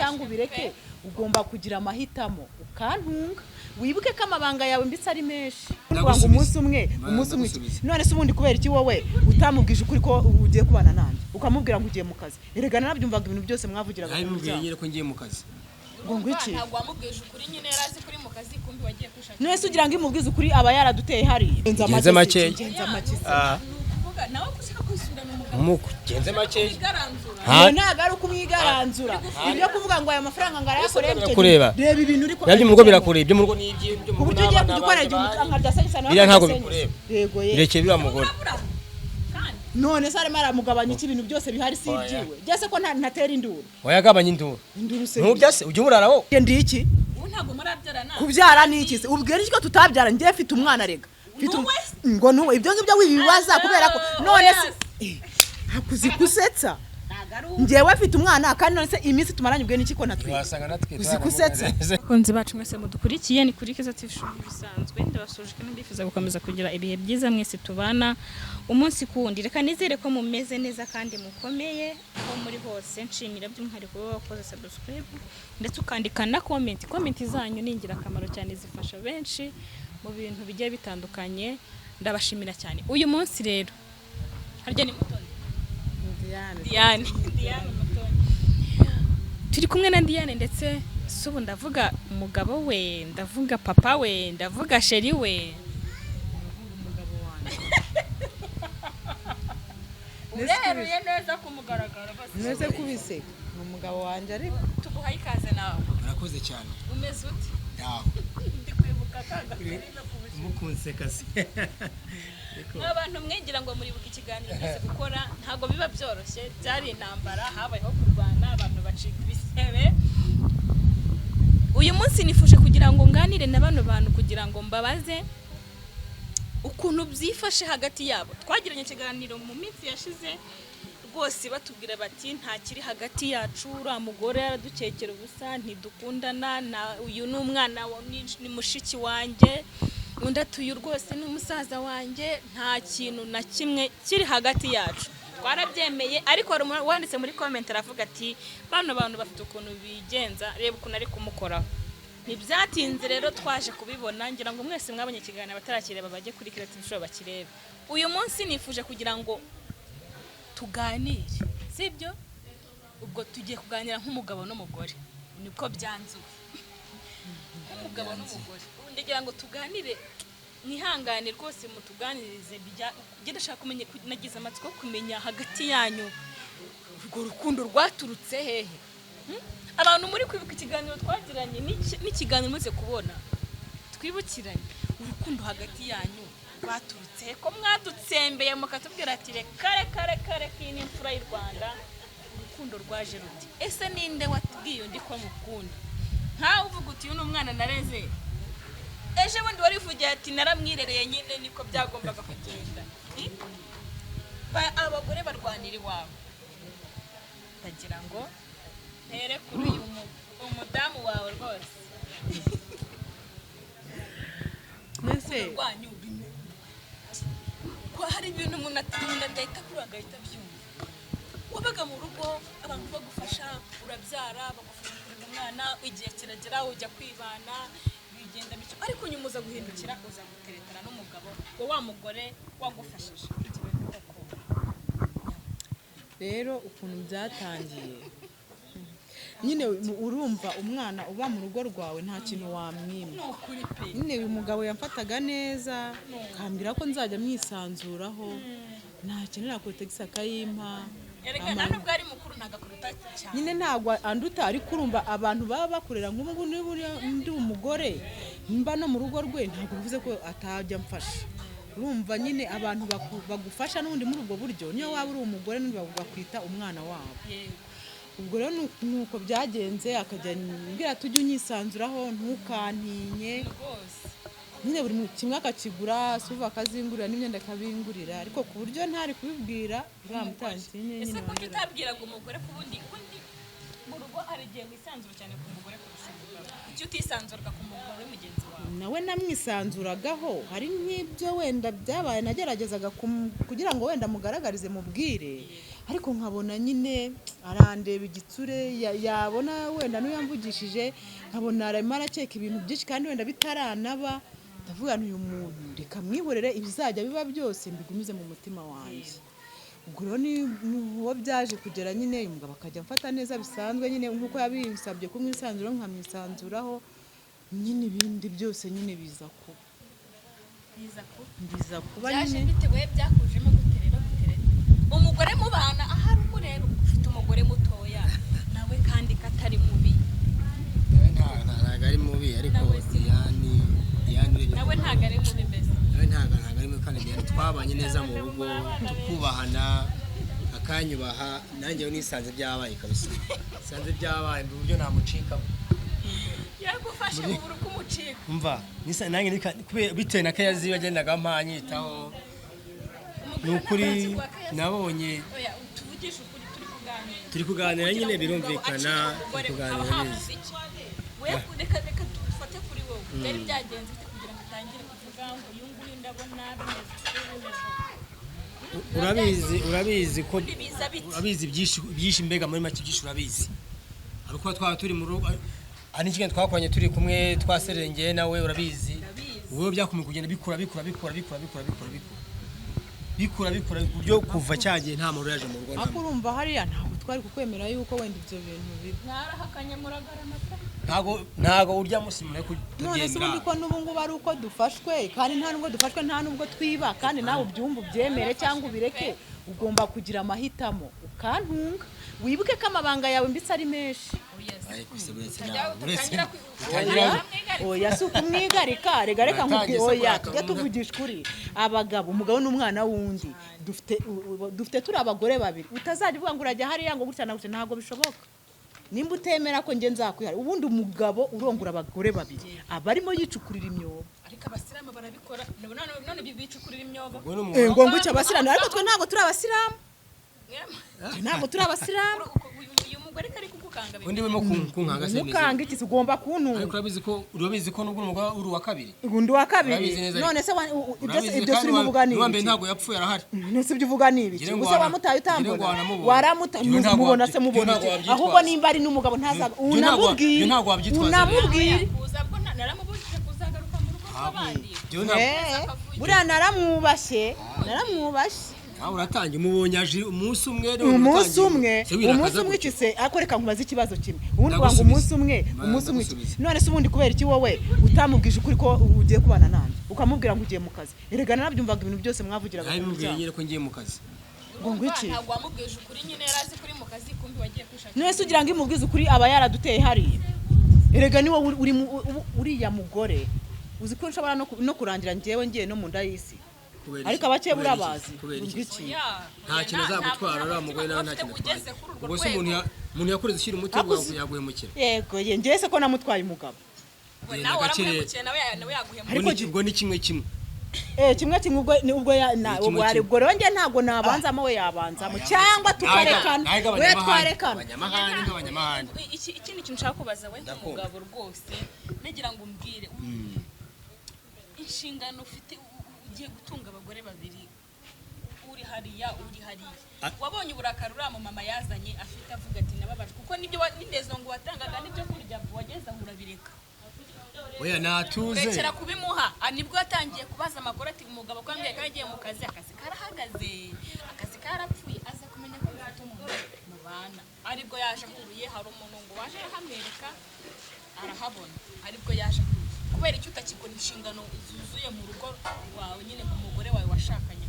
cyangwa ubireke ugomba kugira amahitamo ukantunga wibuke ko amabanga yawe mbitse ari menshi ngo umunsi umwe none se ubundi kubera iki wowe utamubwije ukuri ko ugiye kubana nanjye ukamubwira ngo ugiye mu kazi erega narabyumvaga ibintu byose mwavugiraga ku muryango nyine ko ngiye mu kazi ngo ngwiki ntabwo wamubwije ukuri nyine yarazi kuri mu kazi kumbi wagiye kwishakira none se ugira ngo imubwize ukuri aba yaraduteye hari genza make nukuvuga nawe gushaka kwisubirana umugabo muko genza make ntago ari ukumwigaranzura ibyo kuvuga ngo aya mafaranga kureba reba ibintu uri ko yabyo mu rugo birakureba ibyo mu rugo n'ibyo ku buryo ugiye kugikorera nka bya senyisana biriya ntabwo bikureba yego birekeye biriya mugore none se arimo aramugabanya iki ibintu byose bihari si ibyiwe byase ko ntatera induru wayagabanya induru se ntubyase ujye umurara wo ndi iki ubu ntabwo murabyarana kubyara ni iki se ubwira iki ko tutabyara ngiye mfite umwana rega ngo nuwe ibyo ngibyo wibibaza kubera ko none se hakuzi kusetsa ngewe afite umwana kandi none se iminsi tumaranye ubwe n'iki ko natwe uzi kusetsa kunzi bacu mwese mudukurikiye ni kuri Keza TV bisanzwe ndabasuje kandi ndifuza gukomeza kugira ibihe byiza mwese tubana umunsi kundi reka nizere ko mumeze neza kandi mukomeye aho muri hose nshimira by'umwihariko baba bakoze subscribe ndetse ukandika na comment zanyu ni ingirakamaro cyane zifasha benshi mu bintu bigiye bitandukanye ndabashimira cyane uyu munsi rero harya ni Mutoni Diane Mutoni turi kumwe na Diane ndetse subu ndavuga umugabo we ndavuga papa we ndavuga sheri we umugabo wanjye ureruye neza kumugaragara bose neze kubiseka ni umugabo wanjye ariko tuguhaye ikaze nawe murakoze cyane umeze ute yaho ndi kwibuka kanga mukunse kasi abantu mwengira ngo muribuka ikiganiro cyose gukora ntago biba byoroshye byari intambara habayeho kurwana abantu bacika ibisebe uyu munsi nifuje kugira ngo nganire na bano bantu kugira ngo mbabaze ukuntu byifashe hagati yabo twagiranye ikiganiro mu minsi yashize rwose batubwira bati nta kiri hagati yacu ura mugore yaradukekera ubusa ntidukundana na uyu ni umwana ni mushiki wanjye undi atuye rwose n'umusaza wanjye nta kintu na kimwe kiri hagati yacu twarabyemeye ariko wanditse muri comment aravuga ati bano bantu bafite ukuntu bigenza reba ukuntu ari kumukoraho ntibyatinze rero twaje kubibona ngira ngo mwese mwabonye ikiganiro batarakireba bajye kuri Keza TV bakirebe uyu munsi nifuje kugira ngo tuganire sibyo ubwo tugiye kuganira nk'umugabo n'umugore niko byanzuwe nk'umugabo n'umugore ndagira ngo tuganire nihangane rwose mutuganirize ndashaka kumenya nagize amatsiko kumenya hagati yanyu urwo rukundo rwaturutse hehe abantu muri kwibuka ikiganiro twagiranye n'ikiganiro muze kubona twibukiranye urukundo hagati yanyu rwaturutse ko mwadutsembeye mukatubwira ati kare k'ini imfura y'u Rwanda urukundo rwaje ruti ese ninde watubwiye undi ko mukunda nkawe uvuga uti uyu ni umwana nareze eje bundi warivugiye ati naramwirereye nyine niko byagombaga kugenda abagore barwanira iwabo ndagira ngo ntere kuri uyu umudamu wawe rwose mbese rwanyu ko hari ibintu umuntu adahita kuri agahita byumva wabaga mu rugo abantu bagufasha urabyara bagufasha umwana igihe kiragera ujya kwibana bigenda bityo ariko nyuma uza guhindukira uza guteretana n'umugabo wa mugore wagufashije rero ukuntu byatangiye nyine urumva umwana uba mu rugo rwawe nta kintu wamwima nyine uyu mugabo yamfataga neza kambwira ko nzajya mwisanzuraho nta kintu nakotegisa akayimpa nubwo ari mukuru ntagakuruta cyane nyine ntabwo anduta ariko urumva abantu baba bakorera nk'ubu ndi umugore mba no mu rugo rwe ntabwo bivuze ko atajya amfasha urumva nyine abantu bagufasha n'ubundi muri ubwo buryo niyo waba uri umugore n'undi bakwita umwana wabo ubwo rero nuko byagenze akajya mbwira tujye unyisanzuraho ntukantinye nyine buri kimwe akakigura suva akazingurira n'imyenda akabingurira ariko ku buryo ntari kubibwira uramutantinye nyine ese kuko utabwiraga umugore ku bundi mu rugo hari igihe wisanzura cyane ku mugore kurusha umugabo icyo utisanzuraga ku mugore mugenzi wawe nawe namwisanzuragaho hari n'ibyo wenda byabaye nageragezaga kugira ngo wenda mugaragarize mubwire ariko nkabona nyine arandeba igitsure yabona wenda n'uyamvugishije nkabona arimo arakeka ibintu byinshi kandi wenda bitaranaba ndavuga uyu muntu reka mwihorere ibizajya biba byose mbigumize mu mutima wanjye. ubwo rero niho byaje kugera nyine umugabo akajya amfata neza bisanzwe nyine nk'uko yabisabye kumwisanzura nkamwisanzuraho nyine ibindi byose nyine biza kuba byaje bitewe byakujemo guterera umugore mu bana ahari umurero ufite umugore mutoya nawe kandi katari mubi ntago ari mubi ariko yani nawe ntago ari mubi mbese nawe ntago ari mubi kandi twabanye neza mu rugo tukubahana akanyubaha nanjye nisanze byabaye kabisa sanze byabaye mu buryo namucikamo yagufashe mu buru kumucika umva nanjye bitewe na kayazi yagendaga ampanyitaho nukuri nabonye tuvugisha ukuri turi kuganira nyine birumvikana turi kuganira neza reka dufate kuri wowe byari byagenze kugira ngo utangire kuvuga ngo uyu nguyu ndabona urabizi byinshi mbega muri make byinshi urabizi ariko twaba turi mu rugo ani kigenda twakoranye turi kumwe twaserengeye nawe urabizi wowe byakomeye kugenda bikura buryo kuva cyagiye nta muntu yaje mu rugo ntabwo urumva hariya ntabwo twari kukwemera yuko wenda ibyo bintu bibi mwarahakanye muragarama ntago urya musi muri kugenda none se ubundi ko n'ubu ngubu ari uko dufashwe kandi nta nubwo dufashwe nta nubwo twiba kandi nawe ubyumva ubyemere cyangwa ubireke ugomba kugira amahitamo ukantunga wibuke ko amabanga yawe mbitse ari menshi oya si ukumwigarika reka nkubwire oya tujya tuvugisha ukuri abagabo umugabo n'umwana wundi dufite turi abagore babiri utazajya uvuga ngo urajya hariya ngo gutya na gutya ntabwo bishoboka nimba utemera ko nge nzakwihara ubundi umugabo urongora abagore babiri aba arimo yicukurira imyobo ariko abasilamu barabikora none bicukurira imyobo ngo ngucyo abasilamu ariko twe ntabwo turi abasilamu uyu mugore kari kugukanga undi wemo kunkanga se mukanga iki ugomba kuntunga ariko urabizi ko nubwo umugore uri wa kabiri undi wa kabiri none se ibyo suri mu buganira wambe ntago yapfuye arahari nese ibyo uvuga nibi gusa wamutaye utambona waramutaye mubona se mubona ahubwo nimba ari n'umugabo ntazaga unamubwire naramubujije kuzagaruka mu rugo rw'abandi buriya naramwubashye aho uratangiye umubonye aje umunsi umwe ikise akoreka nkubaza ikibazo kimwe ubundi wanga umunsi umwe none se ubundi kubera iki wowe utamubwije ukuri ko ugiye kubana nanjye ukamubwira ngo ugiye mu kazi erega narabyumvaga ibintu byose mwavugiraga ku mubwira nyine ko ngiye mu kazi ngo ngwiki ntabwo wamubwije ukuri nyine yarazi kuri mu kazi kumbi wagiye kwishakira none se ugira ngo imubwize ukuri aba yaraduteye hariya erega ni wowe uriya mugore uzi ko nshobora no kurangira ngiye no mu nda y'isi ariko abake burabazi ngiki nta kintu azagutwara uriya mugore nawe nta kintu atwaye ubwo se umuntu yakoreze ishyira umuti wawe yaguhemukira yego ngiye se ko namutwaye umugabo nawe waramuhemukiye nawe yaguhemukira ariko ubwo ni kimwe kimwe ubwo ubwo rero njye ntabwo nabanzamo we yabanzamo cyangwa tukarekana we twarekana abanyamahanga ikindi kintu nshaka kubaza we nk'umugabo rwose nagira ngo umbwire inshingano ufite ugiye gutunga abagore babiri uri hariya wabonye uburakari uriya mu mama yazanye afite avuga ati nababaje kuko nibyo n'indezo ngo watangaga nibyo kurya wageze aho urabireka oya natuze rekera kubimuha nibwo yatangiye kubaza amagore ati umugabo kwambye ko yagiye mu kazi akazi karahagaze akazi karapfuye aza kumenya ko afite umuntu mu bana aribwo yaje kuruye hari umuntu ngo waje ahamwereka arahabona aribwo yaje kubera icyo utakibona inshingano zuzuye mu rugo wawe nyine ku mugore wawe washakanye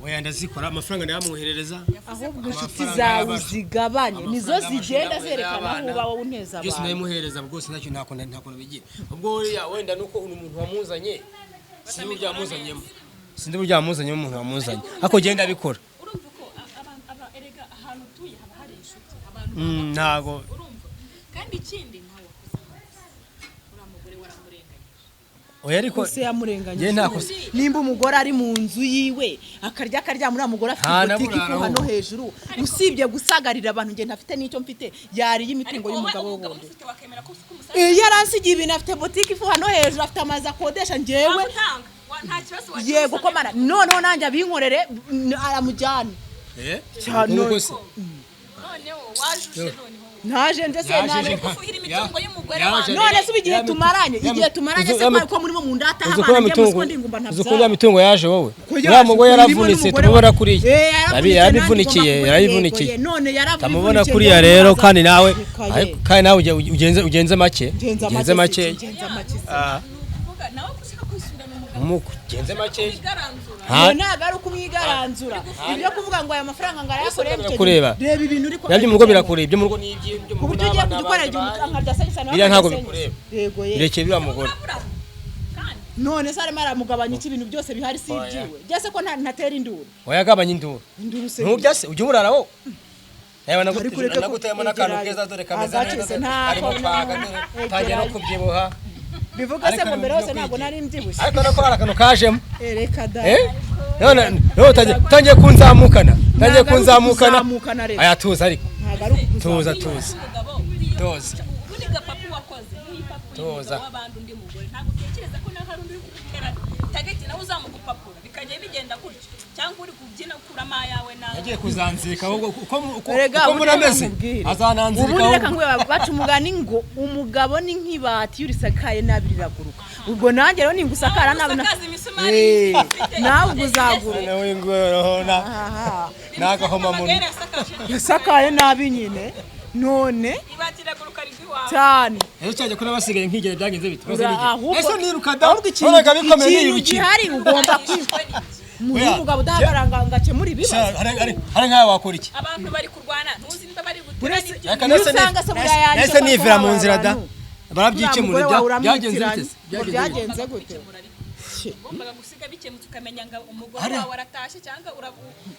oya ndazikora amafaranga ndayamwoherereza ahubwo inshuti zawe zigabanye nizo zigenda zerekana aho uba wowe uneza abantu byose ndayimuhereza rwose ntacyo ntakona bigira ubwo wenda nuko umuntu wamuzanye sindi burya yamuzanyemo umuntu wamuzanye ako genda abikora urumva ko erega ahantu utuye haba hari inshuti abantu ntago urumva kandi ikindi ntawe uriya mugore waramurenganyije oya ariko se yamurenganyije nimba umugore ari mu nzu yiwe akarya muri amugore afite botike ifuha no hejuru usibye gusagarira abantu nge ntafite n'icyo mfite yariye imitungo y'umugabo wundi yaransigiye ibintu afite botike ifuha no hejuru afite amazi akodesha ngewe yego ko mana noneho nanjye abinkorere aramujyana nuko se noneho wajuje noneho ntaje nje se naje kufuhira imitungo y'umugore wawe none se igihe tumaranye se ko murimo mu ndata uzukura mitungo uzukura mitungo yaje wowe ya mugore yaravunitse tumubona kuriya yarabivunikiye none tamubona kuriya rero kandi nawe ugenze make nawe gushaka kwisubirana umugabo umuko ugenze make ntago ari ukumwigaranzura ibyo kuvuga ngo aya mafaranga ngo kureba reba ibintu uri ko mu rugo birakureba ibyo mu rugo ni ibyo mu buryo ugiye kugikorera nkarya senyisa biriya ntago bikureba yego birekeye biriya mugore none se arimo aramugabanya iki ibintu byose bihari si ibyiwe byase ko ntatera induru wayagabanya induru se ntubyase ujye umurara wo yewe naguteyemo n'akantu keza dore kameze neza arimo kwaga tangiye no kubyibuha bivuga se ngo mbere hose ntabwo nari mbyibushye ariko nako hari akantu kajemo reka da none tangiye kunzamukana aya tuza ariko tuza uniga papa wakoze tuza w'abandi undi mugore ntabwo utekereza ko naho hari undi uri kugutera tageti nawe uzamugupapura bikajya bigenda gutyo cyangwa uri kubyina kurama yawe nawe yagiye kuzanzika ahubwo uko murameze azananzika ubu reka ngo baca umugani ngo umugabo ni nk'ibati yurisakaye nabi riraguruka ubwo nanjye rero ningusakara nabi nawe uzaguruka nawe ngoroho nagahoma mu yasakaye nabi nyine none ibatiraguruka rigwiwawe cyane rero cyajya kuri basigaye nkigere byagenze bitumaze ese niruka da ureka bikomeye n'ibiki hari ugomba kwitwa umugabo udahagaranga ngakemura ibibazo hari nkaho wakora iki abantu bari kurwana ntuzi niba bari gutera usanga se buriya yanjye ese nivira mu nzira da barabyikemura byagenze gute ugombaga gusiga bikemutse ukamenya ngo umugore wawe aratashye cyangwa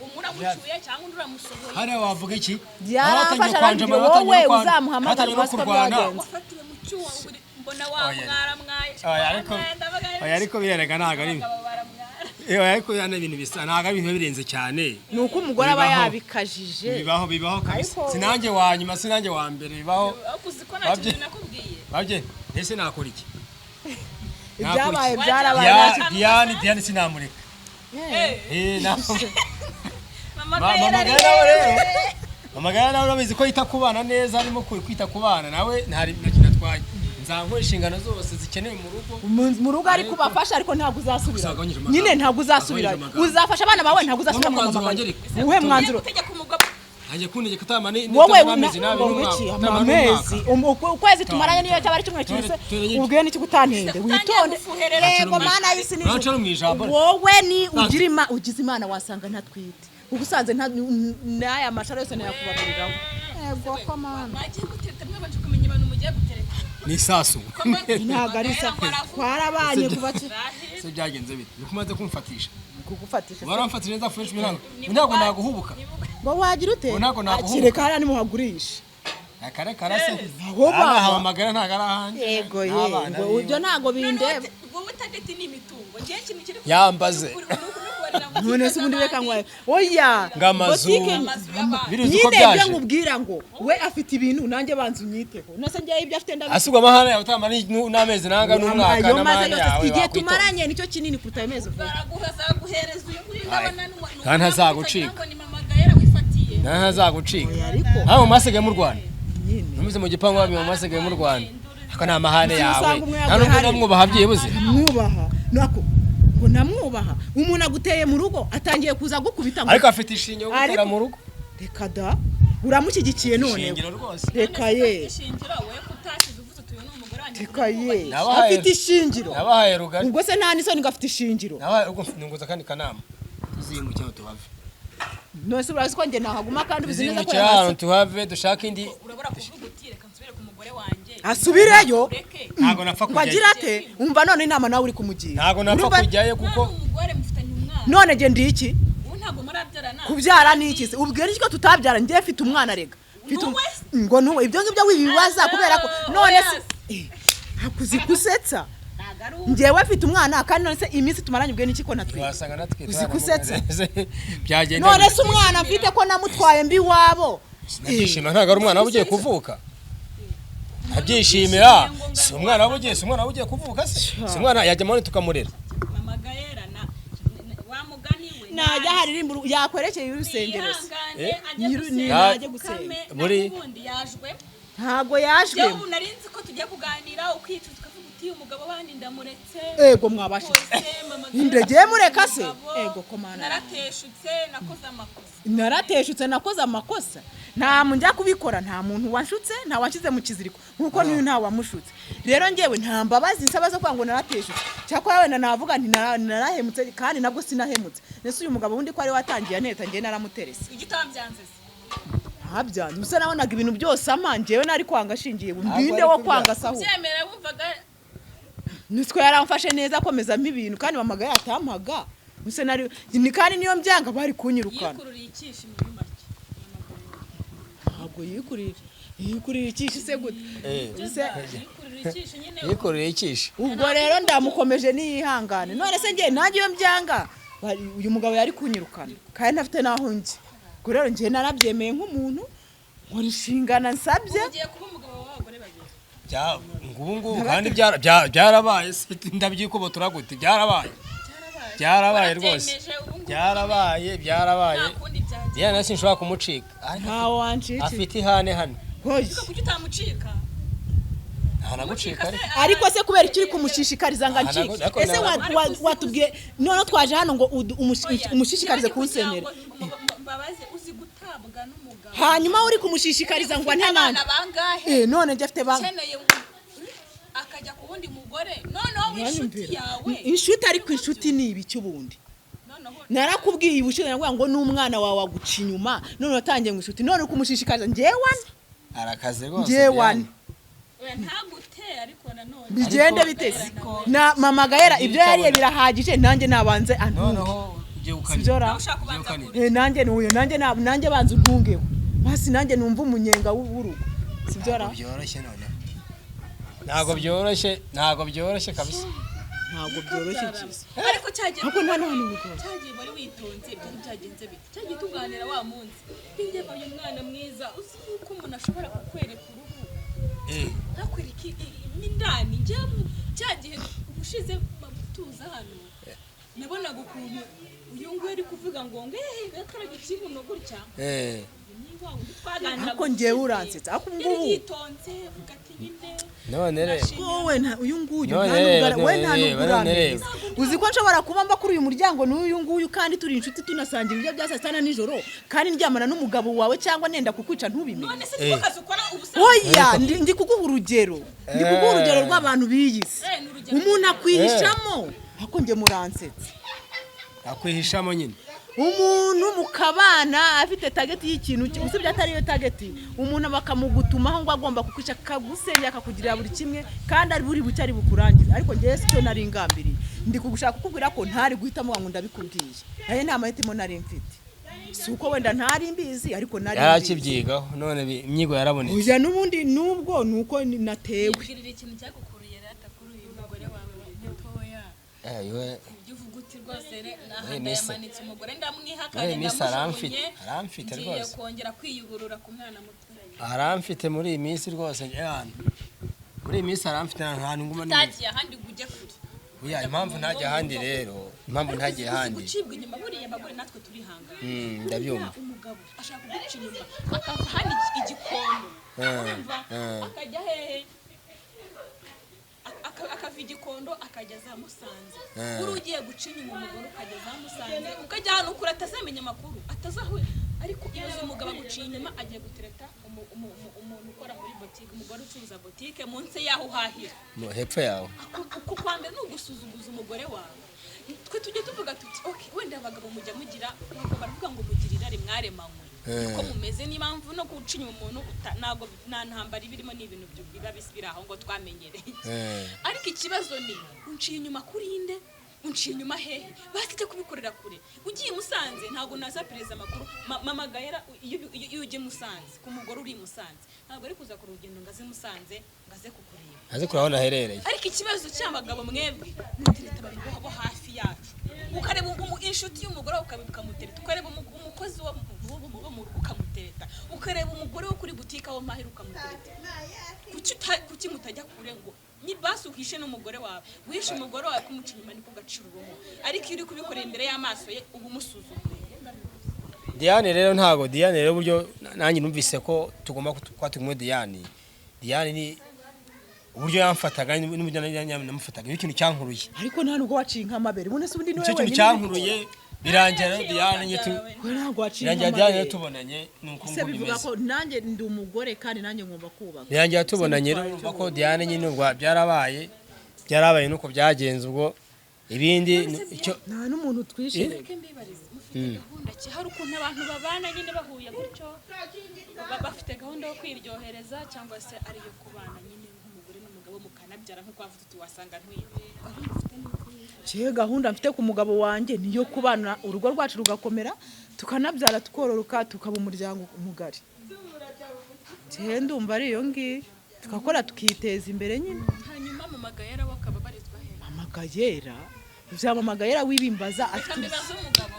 umuramucyuye cyangwa undi uramusohoye hariya wavuga iki yarafashe abandi wowe uzamuhamagara uko byagenze wafatiwe mu cyuho mbona wamwaramwaye ariko birerega ntabwo ari ariko yana ibintu bisa ntabwo ari ibintu birenze cyane ni uko umugore aba yabikajije bibaho kabisa sinange wa nyuma sinange wa mbere bibaho babye ese nakora iki ibyabaye byarabaye Diane sinamureka mama gara nawe urabizi ko yita kubana neza arimo kwita kubana nawe ntari nakintu atwaye nzankora inshingano zose zikenewe mu rugo ariko ubafasha ariko ntabwo uzasubira nyine ntabwo uzasubira uzafasha abana bawe ntabwo uzasubira mu mama uhe mwanzuro Haje kunije kutama ni wowe amezi nabi amezi ukwezi tumaranye niyo cyabari kimwe cyose ubwiye n'iki gutantende witonde yego mana y'isi ni wowe ni ugize imana wasanga ntatwite ugusanze n'aya mashara yose nayakubaburiraho yego ko mana bagiye guteta mwe baje kumenya abantu mugiye gutereka ni sasu ntago ari sa twarabanye kuba se byagenze bite ukumaze kumfatisha kugufatisha baramfatije neza fresh ntabwo naguhubuka ngo wagira ute akireka hariya nimuhagurisha akare karase ahamagara ntago arahanje yego yego ibyo ntago bindeba wowe tageti ni imitungo ngiye kintu kiri yambaze none se ubundi reka ngwaye oya ngamazu biruzi ko byaje nyine nkubwira ngo we afite ibintu nanjye banzu nyiteho nase ngiye ibyo afite ndabi asubwa amahana yawe utama n'amezi nanga n'umwaka n'amahana yawe igihe tumaranye nicyo kinini kuruta amezi guhereza uyu kuri ndabana kandi ntazagucika ntazagucika aho masigaye mu Rwanda numuze mu gipangu babi mu masigaye mu Rwanda aka na mahane yawe nta n'umwubaha byibuze mwubaha nako ngo namwubaha umuntu aguteye mu rugo atangiye kuza gukubita ngo ariko afite ishinyo gutera mu rugo reka da uramushyigikiye none reka ye reka ye afite ishingiro nabahaye rugari ubwo se nta n'isoni ngo afite ishingiro nabahaye nunguza kandi kanama tuzimukira tuhave nose urazi ko nge nahaguma kandi ubizi neza ko yamaze tuhave dushaka indi urabura kuvuga uti reka nsubire ku mugore wanjye asubireyo ntago napfa kujyayo wagira ate umva none inama nawe uri kumugira ntago napfa kujyayo kuko umugore mufitanye umwana none nge ndi iki ntago murabyarana kubyara ni iki se ubwira iki ko tutabyara ngiye mfite umwana rega ngo ntuwe ibyo ngibyo wibibaza kubera ko none se hakuzi kusetsa ngewe mfite umwana kandi none se iminsi tumaranye ubwe n'iki ko natwe wasanga natwe uzi kusetsa byagenda none se umwana mfite ko namutwaye mbi wabo nishima ntago ari umwana wabugiye kuvuka abyishimira si umwana wabugiye kuvuka se si umwana yajya muri tukamurera najya haririmba yakwerekeye urusengero najya gusenga ubundi yajwe ntago yajwe ubu narinzi ko tujya kuganira ukwicuza ukavuga uti umugabo wandi ndamuretse ego mwabashije indegeye mureka se ego komana narateshutse nakoze amakosa nta munjya kubikora nta muntu wanshutse nta wanshyize mu kiziriko nkuko n'uyu nta wamushutse rero ngewe nta mbabazi nsaba zo kwanga ngo narateshutse cyakora wenda navuga nti narahemutse kandi nabwo sinahemutse nese uyu mugabo wundi ko ari watangiye aneta ngiye naramuterese igitamvyanze habyanze usa nabonaga ibintu byose amanjewe nari kwanga ashingiye mbinde wo kwanga saho byemera wumvaga nitwe yaramfashe neza akomezamo ibintu kandi mamaga yatampaga usa nari ni kandi niyo mbyanga bari kunyirukana yikururiye ikishi muri make ntabwo yikurira ikishi se gute yikurira ikishi ubwo rero ndamukomeje niyihangane none se ngiye nanjye iyo mbyanga uyu mugabo yari kunyirukana kandi ntafite naho njye ubwo rero ngiye narabyemeye nk'umuntu nkora inshingana nsabye ugiye kuba umugabo w'abagore babiri ngubu kandi byarabaye ndabyikobotora gute byarabaye rwose byarabaye diana nasi nshobora kumucika ntawo wancika afite ihane hano kuki utamucika ntanagucika ariko se kubera iki uri kumushishikariza ngo ncike ese watubwiye none twaje hano ngo umushishikarize kunsenyera mbabaze uzi gutabwa n'umugabo hanyuma uri kumushishikariza ngo ntanande none njye afite akajya ku wundi mugore noneho inshuti yawe inshuti ariko inshuti ni ibi cy'ubundi narakubwiye ubushize ngo n'umwana wawe aguca inyuma none watangiye ngo inshuti none ukumushishikariza njyewane arakaze rwose njyewane ntagute ariko nanone bigende biteze na mama Gaera ibyo yariye birahagije nanjye nabanze noneho ugiye ukanira nanjye banze untungeho basi nanjye numva umunyenga w'urugo sibyora byoroshye none ntago byoroshye kabisa ntago byoroshye cyose ariko cyagiye nako nta none ubikora cyagiye bari witonze byari byagenze bite cyagiye tuganira wa munsi binde baye umwana mwiza uzi uko umuntu ashobora kukwereka uruhu ntakwereka n'indani njyewe cyagihe ubushize tuza hano nabonaga ukuntu uyu nguyu ari kuvuga ngo akaraga ikibuno gutya nako ngewe uransetsa ako ngubu yitonze vuga ati nyine none rero wowe uyu nguyu nta n'uburambe uzi ko nshobora kuba mba kuri uyu muryango n'uyu nguyu kandi turi inshuti tunasangira ibyo bya saa sita nijoro kandi ndyamana n'umugabo wawe cyangwa nenda kukwica ntubimenye none se niko kazi ukora ubusa oya ndi kuguha urugero rw'abantu biyise umuntu akwihishamo ako nge muransetsa akwihishamo nyine umuntu mukabana afite target y'ikintu usibye atari yo target umuntu bakamugutumaho ngo agomba kukwica kagusenya akakugirira buri kimwe kandi ari buri bucari bukurangiza ariko ngiye cyo nari ngambiriye ndi kugushaka kukubwira ko ntari guhitamo ngo ndabikubwiye naye nta mahitimo nari mfite suko wenda ntari mbizi ariko nari yarakibyigaho none imyigo yarabonetse uya nubundi nubwo nuko natewe yibwirira ikintu cyagukuruye rata kuri uyu mugore wawe ntoya rwose yamanitse umugore ndamwihakanye aramfite rwose ngiye kongera kwiyuburura ku mwana muto aramfite muri iyi minsi rwose muri iyi minsi aramfite ahantu nguma ntagiye ahandi ujye kure oya impamvu ntajya ahandi rero impamvu ntagiye ahandi gucibwa inyuma buriya abagore natwe turihanga ndabyumva umugabo ashaka guca inyuma akava hano igikondo akajya hehe akava igikondo akajya za Musanze uri ugiye guca inyuma umugore ukajya za Musanze ukajya ahantu kure atazamenya amakuru atazaho ariko iyo umugabo aguciye inyuma agiye gutereta umuntu ukora muri botike umugore ucuruza botike munsi yaho uhahira hepfo yawe kuko mbere nugusuzuguza umugore wawe twe tujye tuvuga tuti wenda abagabo mujya mugira baravuga ngo mugirira rimwaremanywe uko mumeze n'impamvu no guca inyuma umuntu ntago nta ntambara ibirimo n'ibintu biba bisibira aho ngo twamenyereye ariko ikibazo ni unciye inyuma kurinde unciye inyuma hehe basite kubikorera kure ugiye Musanze ntago naza pereza makuru mama Gaera iyo uje Musanze ku mugore uri Musanze ntago ari kuza ku rugendo ngaze Musanze ngaze kukureba aze kurabona herereye ariko ikibazo cy'abagabo mwebwe mutirita abantu bo hafi yacu ukareba inshuti y'umugore ukamutereta ukareba umukozi wo ukamutereta ukareba umugore wo kuri butike aho mahira ukamutereta kuki mutajya kure ngo ni basukishe n'umugore wawe wishe umugore wawe kumuca inyuma niko gaciro urumo ariko iyo uri kubikorera imbere y'amaso ye ubu musuzuguye. Diane rero ntago Diane rero buryo nanjye numvise ko tugomba kwa tumwe Diane ni uburyo yamfataga n'umujyana namufataga ikintu cyankuruye ariko nta nubwo waciye nk'amabere ubone se ubundi niwe wenyine ikintu cyankuruye birangira Diane nyetu ntabwo waciye birangira Diane tubonanye nuko se bivuga ko nanjye ndi umugore kandi nanjye ngomba kubaka birangira tubonanye rero ko Diane nyine ngo byarabaye nuko byagenze ubwo ibindi icyo nta n'umuntu twishimiye hari ukuntu abantu babana nyine bahuye gutyo bafite gahunda yo kwiryohereza cyangwa se ari yo kubana nyine nk'umugore n'umugabo mukanabyara nk'uko bavuze uti wasanga ntwiye gahunda mfite ku mugabo wanjye niyo kubana urugo rwacu rugakomera tukanabyara tukororoka tukaba umuryango mugari ndumva ari iyo ngiyo tukakora tukiteza imbere nyine. hanyuma mu magayera bakaba barizwa he? amagayera vyamamagayera wibimbaza ati umugabo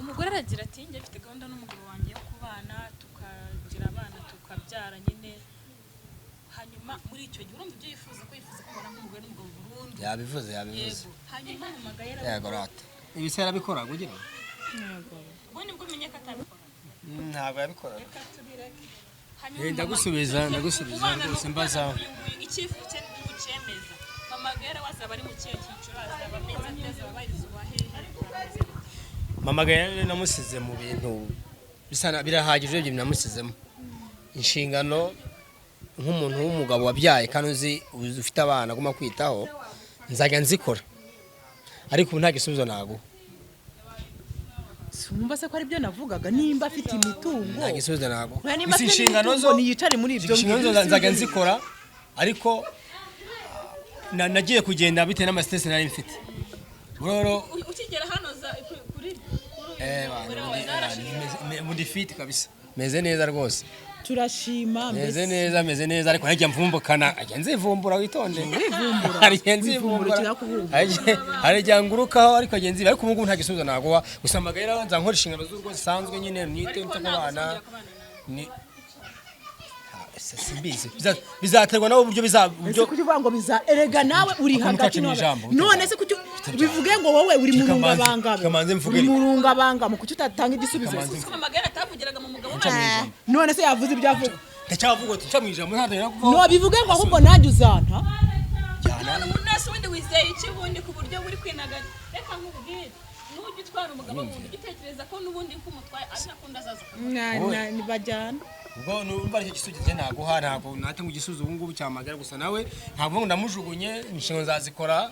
umugore aragira ati njye mfite gahunda n'umugabo wanjye yo kubana tukagira abana tukabyara nyine hanyuma muri icyo gihe urumva ibyo yifuza kubana nk'umugore n'umugabo burundu yabivuze hanyuma mu magayera yego rata ibise yarabikora kugira yego ubwo nibwo umenye ko atabikora ntabwo yabikora reka tubireke ndagusubiza rwose mbaza icyifuzo cye n'ucemeza amagayera wazaba ari mu kiyo cyiciro azaba ameze neza ababarizwa hehe. Mama Gayane namusize mu bintu bisana birahagije ibyo namusizemo inshingano nk'umuntu w'umugabo wabyaye kandi ufite abana aguma kwitaho nzajya nzikora ariko ubu nta gisubizo nago Sumva se ko ari byo navugaga nimba afite imitungo nta gisubizo nago isi inshingano zo niyicare muri ibyo nzajya nzikora ariko nagiye kugenda bitewe n'amasitesi nari mfite rero ukigera hano kuri muri fit kabisa meze neza rwose turashima meze neza ariko najya mvumbukana ajya nzivumbura witonde wivumbura ari nzivumbura ari jyangurukaho ariko agenzi ariko ubu nta gisubizo nagowa gusa amagayira nza nkora inshingano z'urugo zisanzwe nyine mwite mtakubana ni simbizi bizaterwa nawe uburyo bizabyo kuvuga ngo biza erega nawe uri hagati none se kucyo bivuge ngo wowe uri murungabanga uri murungabanga mu kucyo utatanga igisubizo amagara atavugiraga mu mugabo none se yavuze ibyavuga ndacyavuga ati ncamwijambo ntadera kuvuga no bivuge ngo ahubwo nanjye uzanta cyane umunasi windi wizeye iki bundi ku buryo buri kwinagana reka nkubwire n'ujye utwara umugabo wundi gitekereza ko nubundi kumutwaye ari nakunda azaza ni bajyana ubwo numva ari cyo gisubizo naguha ntabwo natanga igisubizo ubu ngubu cyamagara gusa nawe ntabwo ngo ndamujugunye inshingo nzazikora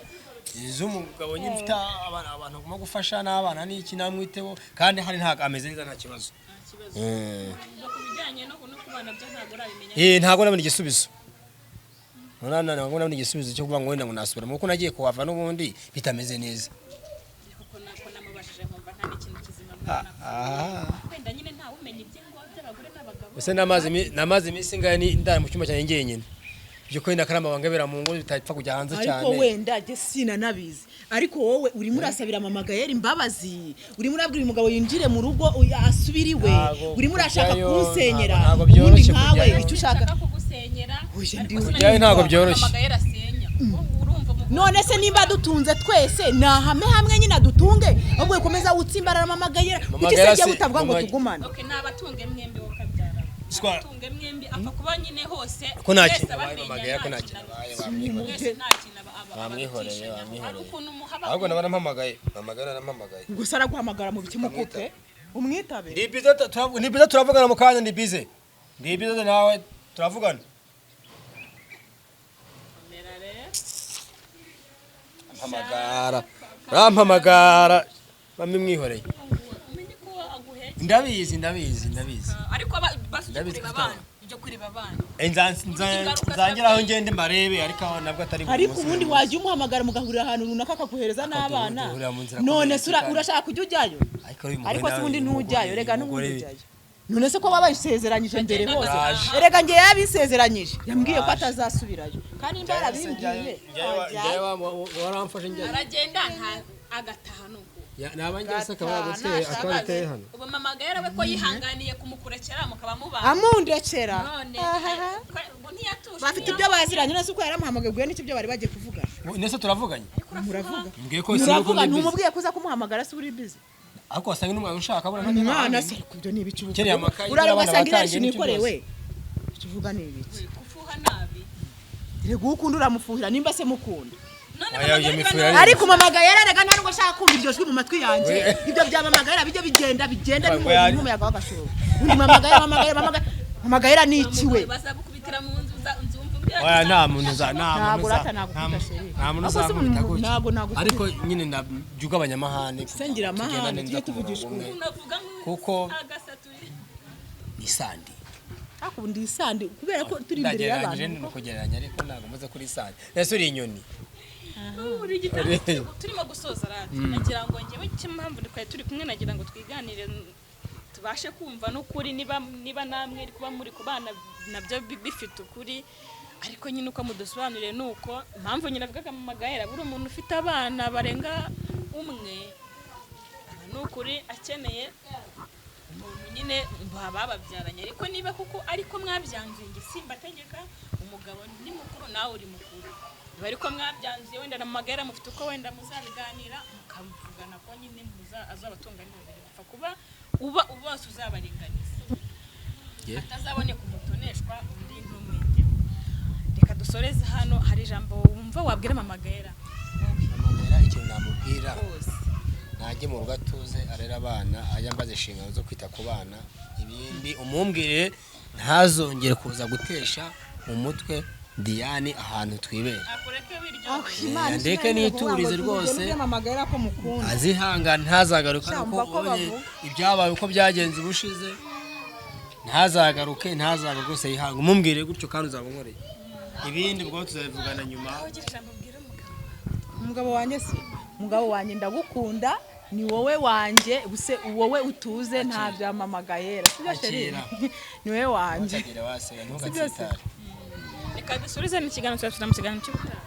iz'umugabo nyine mfite abantu bagomba gufasha n'abana n'iki namwiteho kandi hari ntabwo ameze neza nta kibazo ntabwo nabona igisubizo ntabwo nabona igisubizo cyo kuvuga ngo wenda ngo nasubira kuko nagiye kuhava n'ubundi bitameze neza ese namazi iminsi ngaya ndara mu cyumba cyanjye ngenyine byo kwenda karama bangabera mu ngo bitapfa kujya hanze cyane ariko wenda je sina nabizi ariko wowe uri murasabira amamagayera imbabazi uri murabwira umugabo yinjire mu rugo asubiriwe uri murashaka kunsenyera ubundi nkawe icyo ushaka kugusenyera ntabwo byoroshye none se nimba dutunze twese nahame hamwe nyina dutunge ahubwo ukomeza utsimbarara amamagayera ukisejya butavuga ngo tugumane okay nabatunge mwembi wokabyara tunge mwembi apfa kuba nyine hose ko naki amamagayera ko naki bamwihoreye ahubwo nabarampamagaye amamagayera narampamagaye gusa araguhamagara mu bikimukupe umwitabe ni biza turavugana mu kanya ni bize nawe turavugana rampamagara bamwihoreye ndabizi ariko basuje kureba abana nzangiraho ngende mbarebe ariko nabwo atari ariko ubundi waje umuhamagara mugahurira ahantu runaka akakuhereza n'abana none urashaka kujya ujyayo ariko se ubundi ntujyayo rega n'ubundi ujyayo none se ko babayisezeranyije mbere hose erega ngiye yabisezeranyije yambwiye ko atazasubirayo kandi imbara bimbwiye waramfashe njye aragenda agataha nuko nabangira se akaba yaguteye akabiteye hano ubu mama Gaera we ko yihanganiye kumukurekera mukaba mubana amundekera none ubu ntiyatushe bafite ibyo baziranye nese uko yaramuhamagaye n'icyo byo bari bagiye kuvugana nese turavuganye muravuga mbwiye ko isi muravuga ntumubwiye kuza kumuhamagara se uri busy ariko wasanga n'umwana ushaka abona umwana se kubyo ni ibiki ubu Kereye amakayi urareba y'abana wasanga batangiye irashini n'icyo ikorewe kivuga ni ibiki kufuha nabi rego ukunda uramufuhira nimba se mukunda none Oya, iyo mifu yari- ariko mamagaye yararega nta nubwo ashaka kumva iryo jwi mu matwi yanjye ibyo byamamagaye bijye bigenda n'umuyaga w'agashoro undi mamagaye ni ikiwe bazagukubitira mu nzu nzumva ibyo oya nta muntu ntabwo urata nagukunda sheri ntabwo nagukunda ariko nyine ndabyugabanya amahane sengira amahane tujye tuvugisha unavuga kuko nk'agasaturi isandi ariko ubu ndi isandi kubera ko turi imbere ndagereranyije y'abantu ni kugereranya ariko ntabwo mvuze kuri isandi ese uri inyoni uri gitabo turimo gusoza radi nagira ngo ngewe cy'impamvu twari turi kumwe nagira ngo twiganire tubashe kumva n'ukuri niba namwe kuba muri kubana nabyo bifite ukuri ariko nyine uko mudusobanuriye nuko impamvu nyine avuga mama Gaera buri umuntu ufite abana barenga umwe n'ukuri akeneye umuntu nyine bababyaranye ariko niba kuko ariko mwabyanzuye nge simbategeka umugabo ni mukuru nawe uri mukuru ariko mwabyanzuye wenda na mama Gaera mufite uko wenda muzabiganira mukavugana ko nyine azabatunganira bipfa kuba bose uzabaringaniza atazaboneka umutoneshwa undi ntumwiteho reka dusoreze hano hari ijambo wumva wabwira mama Gaera ikintu namubwira najye mu rugo atuze arera abana ayambaze inshingano zo kwita ku bana ibindi umumbwire ntazongere kuza gutesha umutwe Diane ahantu twibera ndeke niturize rwose azihangana ntazagaruke kuko ibyabaye uko byagenze ubushize ntazagaruke rwose yihanga umumbwire gutyo kandi uzabonkoreye ibindi bwo tuzabivugana nyuma umugabo wanjye ndagukunda ni wowe wanjye buse wowe utuze nta bya mama Gaera sibyo sheri ni wowe wanjye ntukagira wasega ntugatsitare reka dusubize n'ikiganiro cyacu mu kiganiro cy'ubutaha